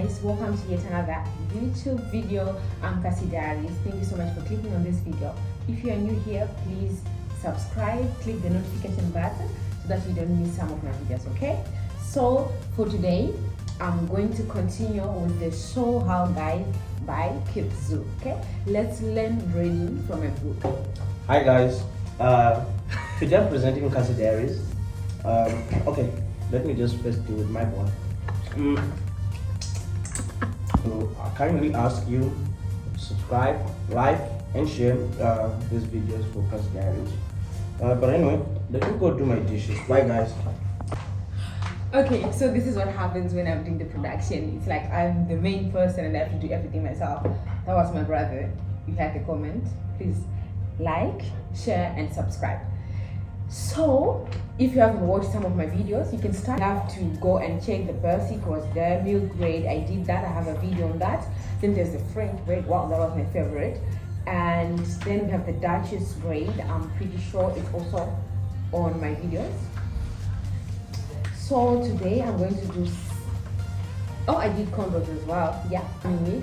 guys, welcome to yet another YouTube video. I'm Cassie Diaries. Thank you so much for clicking on this video. If you are new here, please subscribe, click the notification button so that you don't miss some of my videos, okay? So for today, I'm going to continue with the show how guys by Kipzu, okay? Let's learn braiding from a book. Hi guys, today I'm presenting Cassie Diaries. Okay, let me just first do with my one. So I kindly ask you to subscribe, like, and share these videos for Cassie Diaries. But anyway, let me go do my dishes. Bye guys. Okay, so this is what happens when I'm doing the production. It's like I'm the main person and I have to do everything myself. That was my brother. If you like a comment, please like, share, and subscribe. So if you haven't watched some of my videos, you can start. You have to go and check the basic was there, milk braid. I did that. I have a video on that. Then there's the French braid. Wow, that was my favorite. And then we have the Duchess braid. I'm pretty sure it's also on my videos. So today I'm going to do, I did combos as well. Yeah,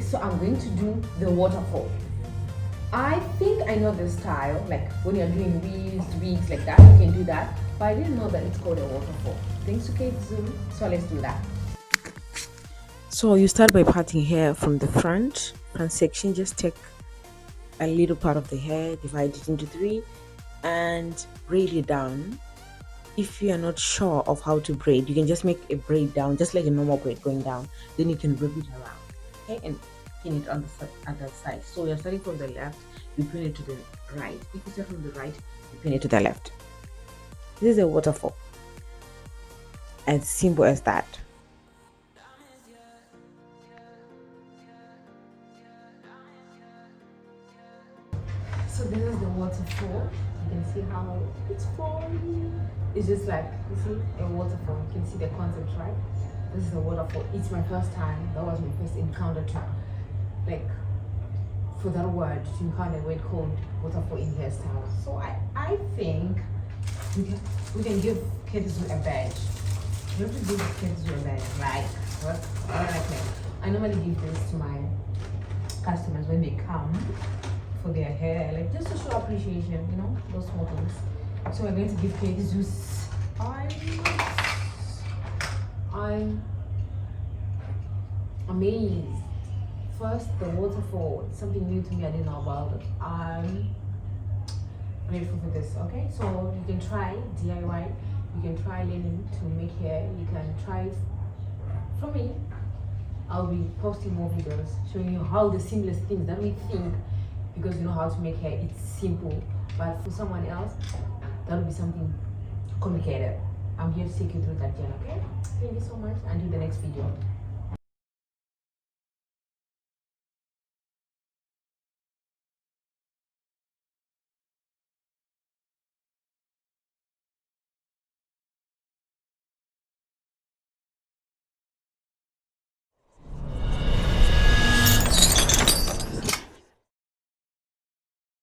so I'm going to do the waterfall. I think I know the style, like when you're doing wigs like that, you can do that. But I didn't know that it's called a waterfall. Thanks to Kate Zoom. So let's do that. So you start by parting hair from the front section. Just take a little part of the hair, divide it into three, and braid it down. If you are not sure of how to braid, you can just make a braid down, just like a normal braid going down. Then you can wrap it around, okay, and pin it on the other side. So you're starting from the left, you pin it to the right. If you start from the right, you pin it to the left. This is a waterfall. As simple as that. So this is the waterfall. You can see how it's falling. It's just like, you see, a waterfall. You can see the concept, right? This is a waterfall. It's my first time. That was my first encounter to, like, for that word, to encounter a word called waterfall in hairstyle. So I think we can give kids a badge. We have to give kids a badge, right? What I think. I normally give this to my customers when they come for their hair, like just to show appreciation, you know, those small things. So we're going to give Kate Zeus. I'm amazed. First, the waterfall, something new to me. I didn't know about it. I'm grateful for this. Okay, so you can try DIY. You can try learning to make hair. You can try. From me, I'll be posting more videos showing you how the seamless things that we think, because you know how to make hair, it's simple, but for someone else that will be something complicated. I'm here to take you through that journey. Okay, thank you so much. Until the next video.